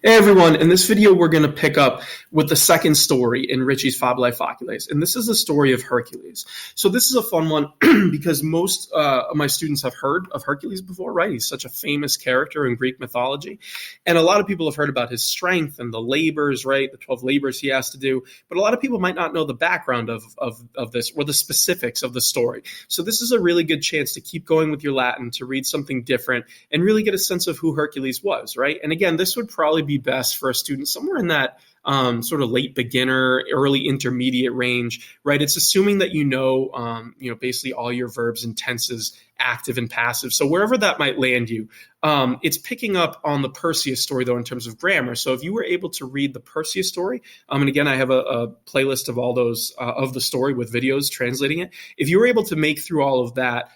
Hey everyone, in this video we're going to pick up with the second story in Ritchie's Fabulae Faciles, and this is the story of Hercules. So this is a fun one because most of my students have heard of Hercules before, right? He's such a famous character in Greek mythology, and a lot of people have heard about his strength and the labors, right? The 12 labors he has to do, but a lot of people might not know the background of this or the specifics of the story. So this is a really good chance to keep going with your Latin, to read something different, and really get a sense of who Hercules was, right? And again, this would probably be best for a student somewhere in that sort of late beginner, early intermediate range, right? It's assuming that basically all your verbs and tenses, active and passive. So wherever that might land you, it's picking up on the Perseus story, though, in terms of grammar. So if you were able to read the Perseus story, and again, I have a playlist of all those of the story with videos translating it. If you were able to make through all of that,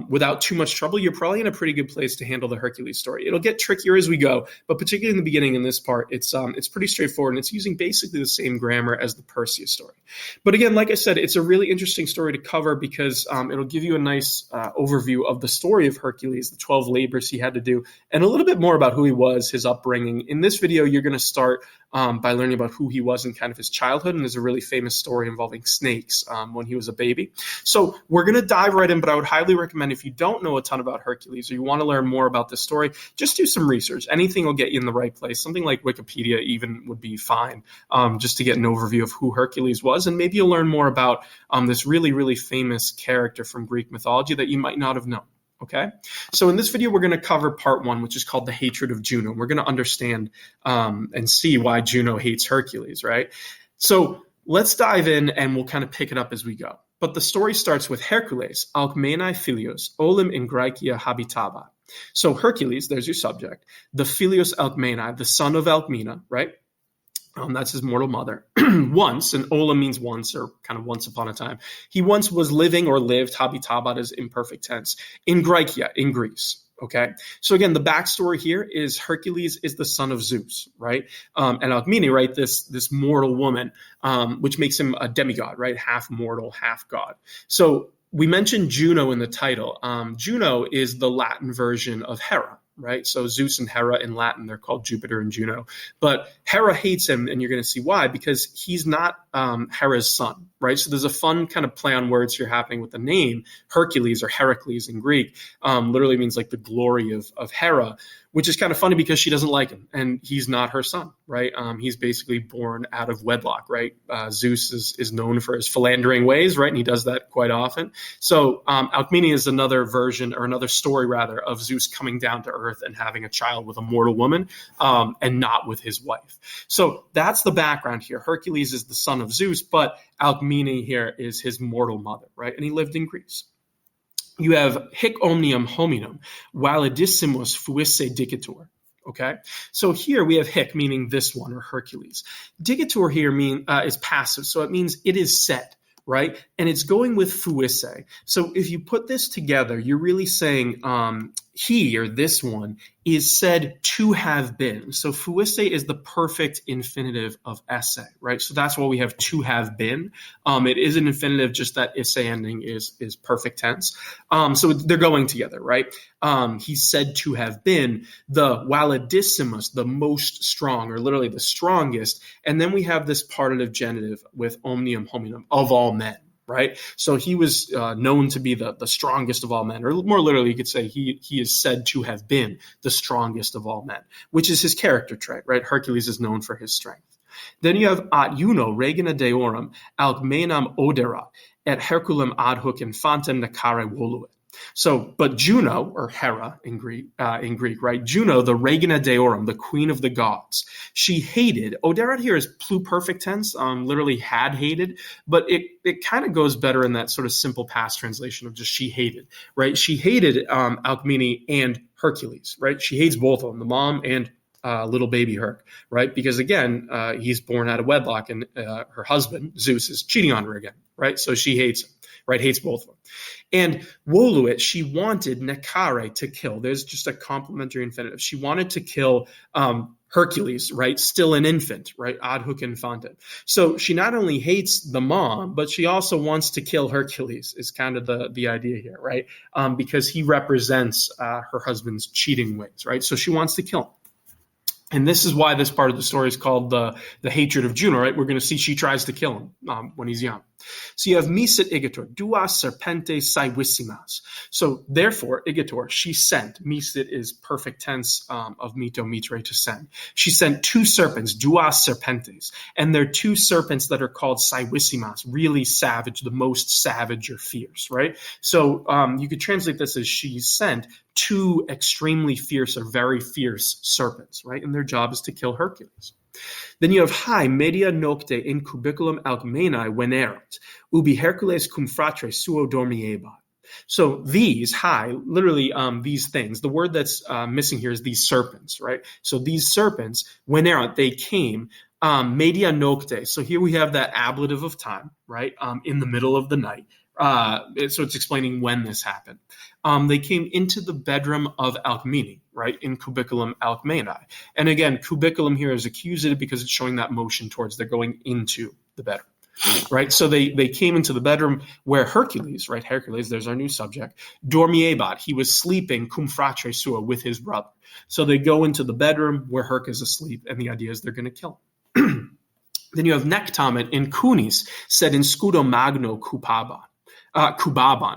without too much trouble, you're probably in a pretty good place to handle the Hercules story. It'll get trickier as we go, but particularly in the beginning in this part, it's pretty straightforward, and it's using basically the same grammar as the Perseus story. But again, like I said, it's a really interesting story to cover because it'll give you a nice overview of the story of Hercules, the 12 labors he had to do, and a little bit more about who he was, his upbringing. In this video, you're going to start by learning about who he was in kind of his childhood, and there's a really famous story involving snakes when he was a baby. So we're going to dive right in, but I would highly recommend, if you don't know a ton about Hercules or you want to learn more about this story, just do some research. Anything will get you in the right place. Something like Wikipedia even would be fine, just to get an overview of who Hercules was, and maybe you'll learn more about this really, really famous character from Greek mythology that you might not have known. Okay, so in this video, we're going to cover part one, which is called the Hatred of Juno. We're going to understand and see why Juno hates Hercules, right? So let's dive in and we'll kind of pick it up as we go. But the story starts with Hercules, Alcmenae Philios, olim in Graecia habitaba. So Hercules, there's your subject, the Philios Alcmenae, the son of Alcmena, right? That's his mortal mother. Once, and olim means once, or kind of once upon a time. He once was living or lived, habitabat is imperfect tense, in Graecia, in Greece. Okay, so again, the backstory here is Hercules is the son of Zeus, right? And Alcmene, right, this mortal woman, which makes him a demigod, right? Half mortal, half god. So we mentioned Juno in the title. Juno is the Latin version of Hera, right? So Zeus and Hera in Latin, they're called Jupiter and Juno. But Hera hates him, and you're going to see why, because he's not Hera's son, right? So there's a fun kind of play on words here happening with the name Hercules, or Heracles in Greek. Literally means like the glory of Hera, which is kind of funny because she doesn't like him, and he's not her son, right? He's basically born out of wedlock, right? Zeus is known for his philandering ways, right? And he does that quite often. So Alcmene is another version, or another story rather, of Zeus coming down to earth and having a child with a mortal woman, and not with his wife. So that's the background here. Hercules is the son of Zeus, but Alcmene here is his mortal mother, right? And he lived in Greece. You have hic omnium hominum, validissimus fuisse digitur. Okay, so here we have hic, meaning this one, or Hercules. Digitur here is passive, so it means it is said, right? And it's going with fuisse. So if you put this together, you're really saying he, or this one, is said to have been. So fuisse is the perfect infinitive of esse, right? So that's why we have to have been. It is an infinitive, just that esse ending is perfect tense. So they're going together, right? He's said to have been the validissimus, the most strong, or literally the strongest. And then we have this partitive genitive with omnium hominum, of all men. Right, so he was known to be the strongest of all men, or more literally, you could say he is said to have been the strongest of all men, which is his character trait. Right, Hercules is known for his strength. Then you have at Juno regina deorum Alcmenam odera et Herculem ad hoc infantem necare voluit. So, but Juno, or Hera in Greek, right? Juno, the regina deorum, the queen of the gods, she hated. Oderet here is pluperfect tense, literally had hated, but it kind of goes better in that sort of simple past translation of just she hated, right? She hated Alcmene and Hercules, right? She hates both of them, the mom and little baby Herc, right? Because again, he's born out of wedlock, and her husband, Zeus, is cheating on her again, right? So she hates him. Right, hates both of them. And voluit, she wanted necare, to kill. There's just a complementary infinitive. She wanted to kill Hercules, right? Still an infant, right? Ad hoc infantem. So she not only hates the mom, but she also wants to kill Hercules, is kind of the idea here, right? Because he represents her husband's cheating ways, right? So she wants to kill him. And this is why this part of the story is called the Hatred of Juno, right? We're going to see she tries to kill him when he's young. So you have misit igitor, duas serpentes saevissimas. So therefore, igitor, she sent. Misit is perfect tense of mito, mitre, to send. She sent 2 serpents, duas serpentes. And they're 2 serpents that are called saevissimas, really savage, the most savage or fierce, right? So you could translate this as she sent 2 extremely fierce or very fierce serpents, right? And their job is to kill Hercules. Then you have Hai media nocte in cubiculum alcmenae venerant, ubi Hercules cum fratre suo dormiebat. So these, Hai, literally these things, the word that's missing here is these serpents, right? So these serpents, venerant, they came, media nocte. So here we have that ablative of time, right? In the middle of the night. So it's explaining when this happened. They came into the bedroom of Alcmene, right, in cubiculum alcmenae. And again, cubiculum here is accusative because it's showing that motion towards they're going into the bedroom, right? So they came into the bedroom where Hercules, right, Hercules, there's our new subject, dormiebat, he was sleeping cum fratre suo, with his brother. So they go into the bedroom where Herc is asleep, and the idea is they're going to kill him. Then you have nectamen in cunis, sed in scudo magno cubaban,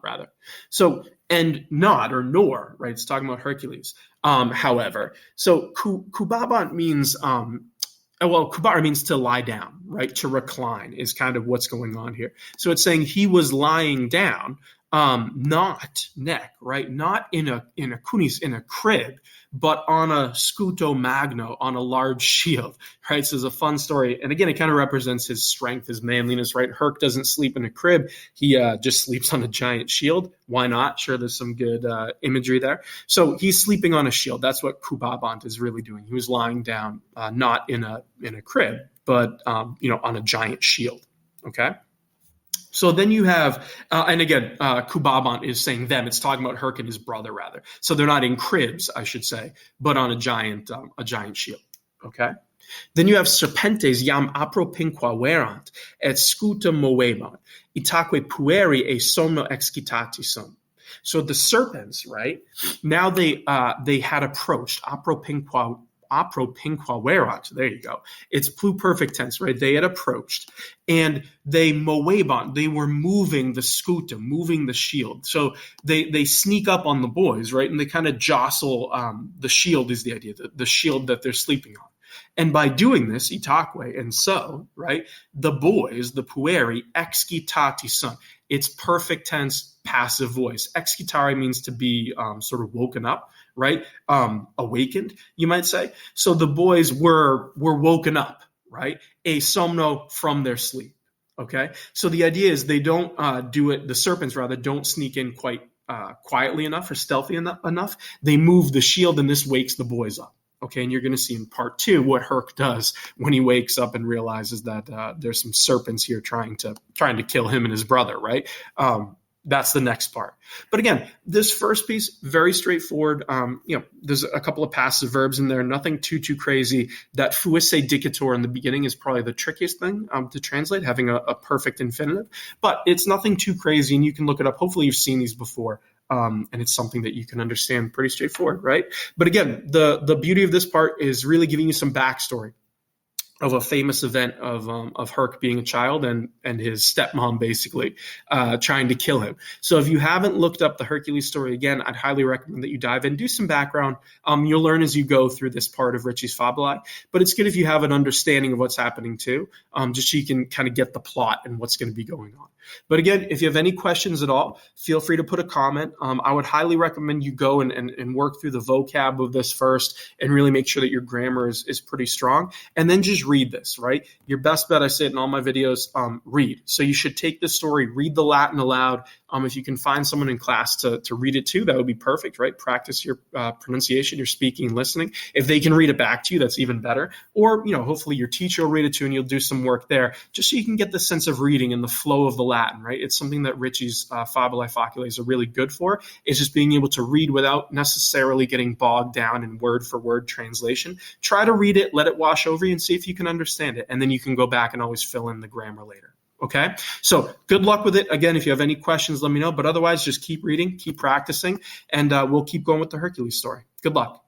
rather. So, and not, or nor, right? It's talking about Hercules. However, so kubaban means, kubar means to lie down, right? To recline is kind of what's going on here. So it's saying he was lying down, not neck, right? Not in a kunis, in a crib, but on a scuto magno, on a large shield, right? So it's a fun story. And again, it kind of represents his strength, his manliness, right? Herc doesn't sleep in a crib. He just sleeps on a giant shield. Why not? Sure, there's some good imagery there. So he's sleeping on a shield. That's what Kubabant is really doing. He was lying down, not in a crib, but, on a giant shield, okay? So then you have, and again, Kubabant is saying them. It's talking about Herc and his brother, rather. So they're not in cribs, I should say, but on a giant shield. Okay. Then you have serpentes jam apropinqua verant et scutum movebant, itaque pueri e somno excitati sum. So the serpents, right? Now they had approached apropinqua verant. There you go. It's pluperfect tense, right? They had approached, and they moebant. They were moving the scutum, moving the shield. So they sneak up on the boys, right? And they kind of jostle. The shield is the idea, the shield that they're sleeping on. And by doing this, itaque, and so, right, the boys, the pueri, excitati sum. It's perfect tense, passive voice. Excitare means to be sort of woken up, right? Awakened, you might say. So the boys were woken up, right? A somno, from their sleep, okay? So the idea is they don't do it, the serpents rather, don't sneak in quite quietly enough or stealthy enough. They move the shield, and this wakes the boys up. Okay, and you're going to see in part 2 what Herc does when he wakes up and realizes that there's some serpents here trying to kill him and his brother, right? That's the next part. But again, this first piece, very straightforward. There's a couple of passive verbs in there, nothing too crazy. That fuisse dicator in the beginning is probably the trickiest thing to translate, having a perfect infinitive. But it's nothing too crazy, and you can look it up. Hopefully you've seen these before. And it's something that you can understand pretty straightforward, right? But again, the beauty of this part is really giving you some backstory of a famous event of Herc being a child and his stepmom basically trying to kill him. So if you haven't looked up the Hercules story, again, I'd highly recommend that you dive in, do some background. You'll learn as you go through this part of Ritchie's Fabulae, but it's good if you have an understanding of what's happening too, just so you can kind of get the plot and what's going to be going on. But again, if you have any questions at all, feel free to put a comment. I would highly recommend you go and work through the vocab of this first and really make sure that your grammar is pretty strong. And then just read this, right? Your best bet, I say it in all my videos, read. So you should take this story, read the Latin aloud. If you can find someone in class to read it to, that would be perfect, right? Practice your pronunciation, your speaking, listening. If they can read it back to you, that's even better. Or, hopefully your teacher will read it to you and you'll do some work there, just so you can get the sense of reading and the flow of the Latin, right? It's something that Ritchie's Fabulae Faciles are really good for, is just being able to read without necessarily getting bogged down in word-for-word translation. Try to read it, let it wash over you, and see if you can understand it. And then you can go back and always fill in the grammar later. Okay, so good luck with it. Again, if you have any questions, let me know. But otherwise, just keep reading, keep practicing, and we'll keep going with the Hercules story. Good luck.